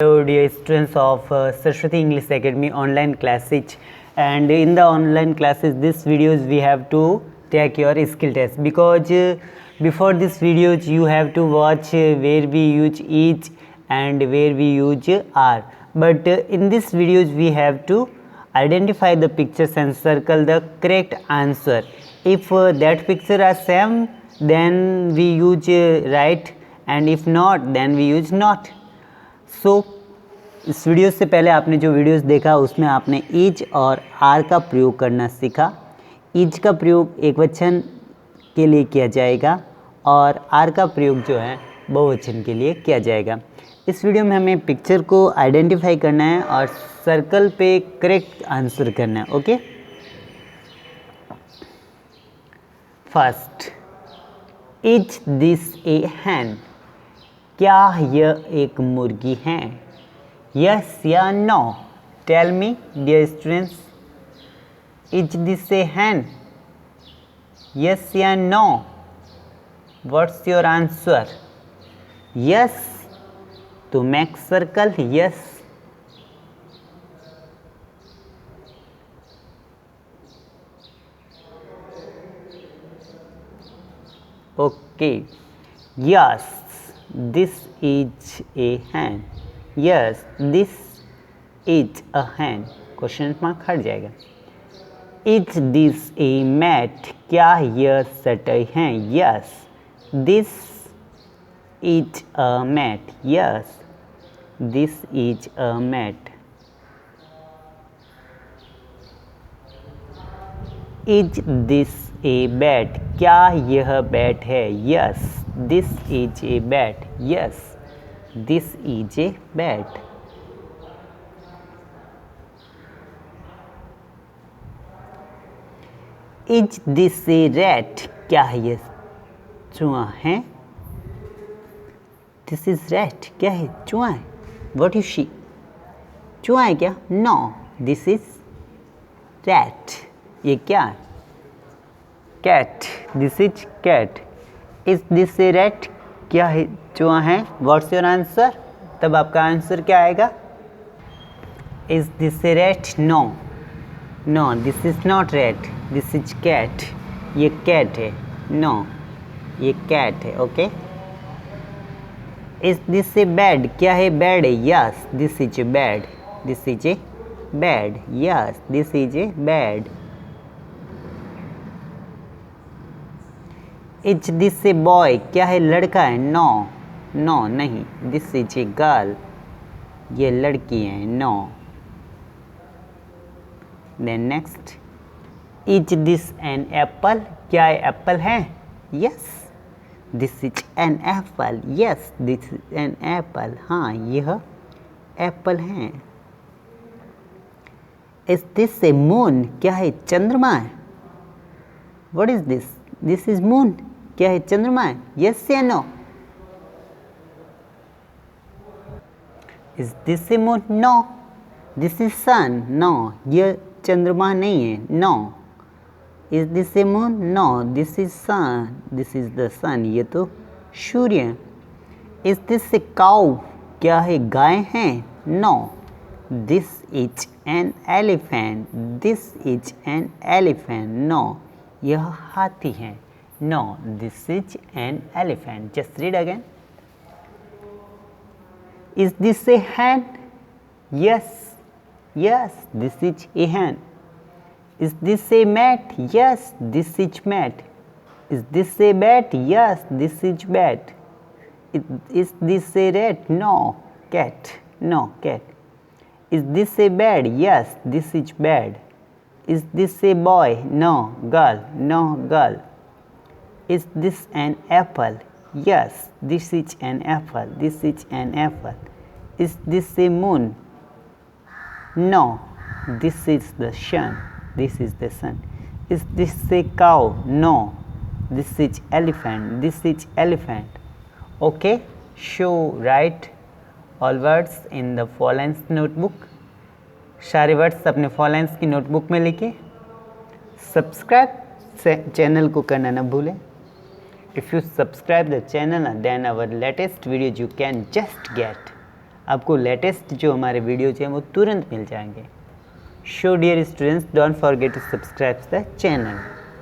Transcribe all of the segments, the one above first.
Hello dear students of Saraswati English Academy online classes, and in the online classes this videos we have to take your skill test because before this videos you have to watch where we use each and where we use are, but in this videos we have to identify the pictures and circle the correct answer. If that picture are same then we use right, and if not then we use not. इस video से पहले आपने जो videos देखा उसमें आपने is और are का प्रयोग करना सीखा। इज का प्रयोग एकवचन के लिए किया जाएगा और आर का प्रयोग जो है बहुवचन के लिए किया जाएगा। इस वीडियो में हमें पिक्चर को आइडेंटिफाई करना है और सर्कल पे करेक्ट आंसर करना है। Okay, first, is this a hen? क्या यह एक मुर्गी है? यस या no? Tell me dear students, is this a hen? Yes या no? What's your answer? Yes, तो make circle yes. Okay, yes, this is a hen. Yes, this is a hen. Question mark हट जाएगा। Is this a mat? क्या यह चटाई है? Yes, this is a mat. Yes, this is a mat. Is this a bat? क्या यह bat है? Yes, this is a bat. Yes, this is a bat. Is this a rat? क्या है? चूहा है? This is rat. क्या है? चूहा है। What is she? चूहा है क्या? No, this is rat. ये क्या है? Cat. This is cat. Is this a rat? क्या है? चूहा है। What's your answer? तब आपका आंसर क्या आएगा? Is this a rat? No. No, this is not rat. This is cat. ये cat है। No, ये cat है। Okay. Is this a bed? क्या है? Bed है। Yes, this is a bed. This is a bed. Yes, this is a bed. Is this a boy? क्या है? लड़का है। नो, नो नहीं, दिस इज ए गर्ल, ये लड़की है। No. Then next, is this an apple? क्या apple है? Yes, this is an apple. Yes, this is an apple. हाँ, यह एप्पल है। Is this a moon? क्या है? चंद्रमा है। What is this? This is moon. क्या है? चंद्रमा है। यस या no? Is this a moon? No, this is sun. No, यह चंद्रमा नहीं है। No. Is this a moon? No, this is sun. This is the sun, ये तो सूर्य। Is this a cow? क्या है? गाय है। No, this is an elephant. This is an elephant. No, यह हाथी है। No, this is an elephant. Just read again. Is this a hen? Yes, yes, this is a hen. Is this a mat? Yes, this is mat. Is this a bat? Yes, this is bat. Is this a rat? No, cat. No, cat. Is this a bed? Yes, this is bed. Is this a boy? No, girl. No, girl. Is this an apple? Yes, this is an apple. This is an apple. Is this a moon? No, this is the sun. This is the sun. Is this a cow? No, this is elephant. This is elephant. Okay, so write all words in the Follens notebook. सारे words अपने फॉलेंस की notebook में लिखे। Subscribe channel को करना न भूलें। If you subscribe the channel, then our latest videos you can just get आपको लेटेस्ट जो हमारे वीडियोज हैं वो तुरंत मिल जाएंगे। So dear students, don't forget to subscribe the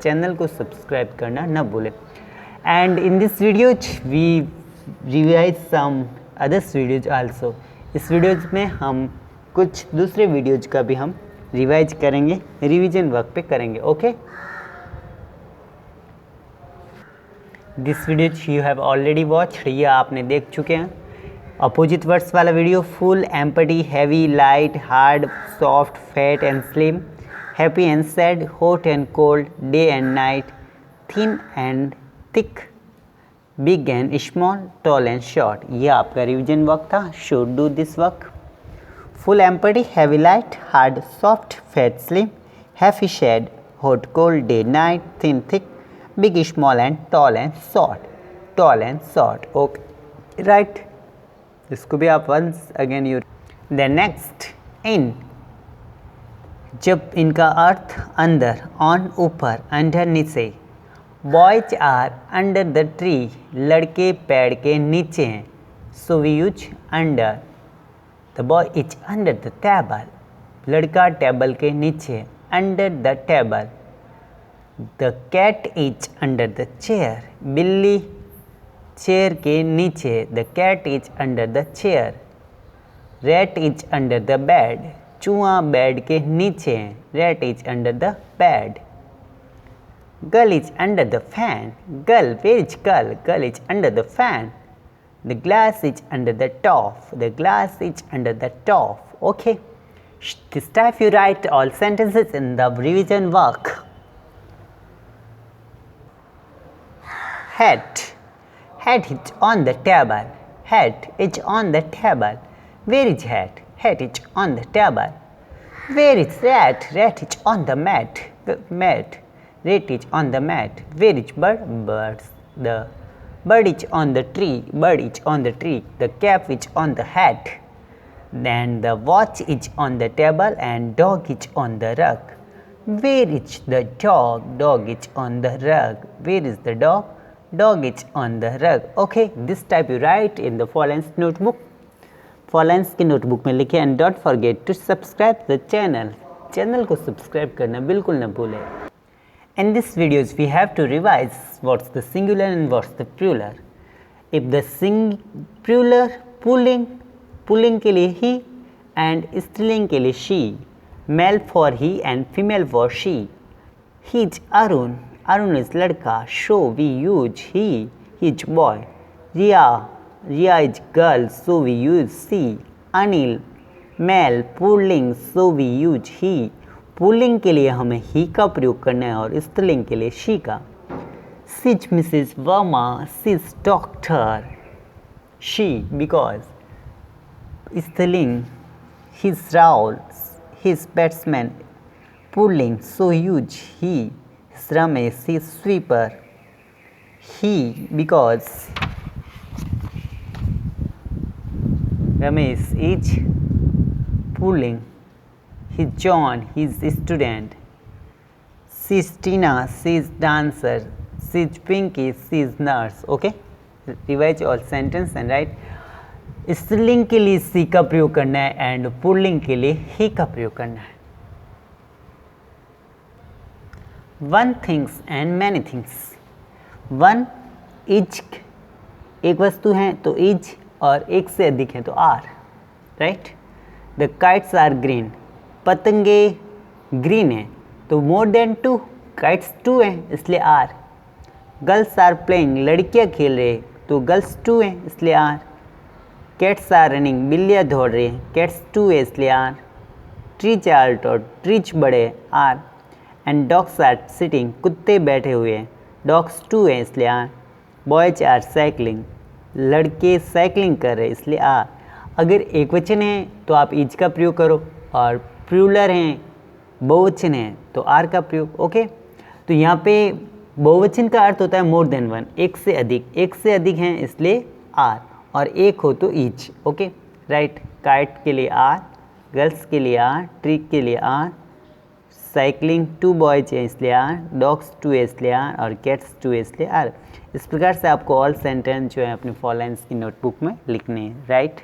channel को सब्सक्राइब करना न भूलें। And in this videos we revise some others videos also. इस वीडियोज में हम कुछ दूसरे वीडियोज का भी हम रिवाइज करेंगे, रिवीजन वर्क पे करेंगे। Okay, this video you have already watched, ये आपने देख चुके हैं। अपोजिट वर्ड्स वाला video, full, empty, heavy, light, hard, soft, fat and slim, happy and sad, hot and cold, day and night, thin and thick, big and small, tall and short, ये आपका revision work था। Should do this work. Full, empty, heavy, light, hard, soft, fat, slim, happy, sad, hot, cold, day, night, thin, thick, big, small and tall and short, okay, right। इसको भी आप once again you the next in, जब इनका अर्थ अंदर, on ऊपर, under नीचे, boys are under the tree, लड़के पेड़ के नीचे हैं, so we use under। the boy is under the table, लड़का टेबल के नीचे, under the table। The cat is under the chair, बिल्ली चेयर के नीचे, the cat is under the chair। Rat is under the bed, चूहा bed के नीचे, rat is under the bed। Girl is under the fan, girl, where is girl? Girl is under the fan। The glass is under the top, the glass is under the top, okay। This time you write all sentences in the revision work। Hat is on the table, hat is on the table, where is hat? Hat is on the table। Where is rat? Rat is on the mat, rat is on the mat। Where is bird? The bird is on the tree, bird is on the tree। The cap is on the hat, then the watch is on the table and dog is on the rug। Where is the dog? Dog is on the rug। Where is the dog? Dog is on the rug, okay। This type you write in the Follens notebook, Follens की notebook में लिखे। And don't forget to subscribe the channel को subscribe करना बिल्कुल न भूलें। In this videos we have to revise what's the singular and what's the plural। If the plural, pulling के लिए he and स्त्रीलिंग के लिए she, male for he and female for she। He is Arun is लड़का, so we use he is boy। Riya is girl, so we use she। Anil male, pulling, so we use he। Pulling के लिए हमें he का प्रयोग करना है और स्त्रीलिंग के लिए she का। She's Mrs. Verma, she's doctor, she, because स्त्रीलिंग he's Raul, he's batsman, pulling, so use he। Ramesh is sweeper, he, because Ramesh is pulling। He's John, he's student। She's Tina, she's dancer। She's Pinky, she's nurse, okay। Revise all sentence and write। स्त्रीलिंग के लिए she का प्रयोग करना है and pulling के लिए he का प्रयोग करना है। One things and many things. One, is, एक वस्तु है तो इज, और एक से अधिक है तो are, right. The kites are green, पतंगे ग्रीन है तो more than two, kites two हैं इसलिए आर। गर्ल्स आर प्लेइंग, लड़कियां खेल रहे तो गर्ल्स टू हैं इसलिए आर। कैट्स आर रनिंग, बिल्लियां दौड़ रही हैं, कैट्स टू है इसलिए are. Trees are tall, trees बड़े are. And dogs are sitting, कुत्ते बैठे हुए हैं, डॉग्स टू हैं इसलिए आर। बॉयज आर साइकिलिंग, लड़के साइकिलिंग कर रहे हैं इसलिए आर। अगर एक वचन है तो आप इज का प्रयोग करो, और प्लूरल हैं, बहुवचन है तो आर का प्रयोग, ओके। तो यहाँ पे बहुवचन का अर्थ होता है मोर देन वन, एक से अधिक हैं इसलिए आर, और एक हो तो इच, ओके, राइट। काइट के लिए आर, गर्ल्स के लिए आर, ट्री के लिए आर, साइकिलिंग टू बॉयज है इसलिए आर, डॉग्स टू है इसलिए आर, और कैट्स टू है इसलिए आर। इस प्रकार से आपको ऑल सेंटेंस जो है अपने फॉलोइंग्स की नोटबुक में लिखने हैं, राइट।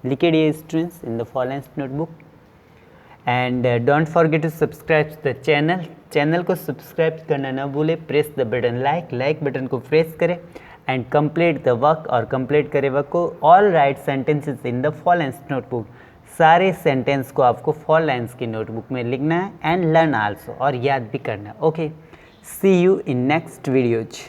लिखे dear students in the following notebook and don't forget to subscribe the channel को सब्सक्राइब करना ना भूले, press the button like button को प्रेस करें एंड कंप्लीट द वर्क और कंप्लीट करें वर्क को all right sentences in the following notebook. सारे सेंटेंस को आपको 4 लाइन्स की नोटबुक में लिखना है एंड लर्न आल्सो और याद भी करना है। Okay, see you in next videos.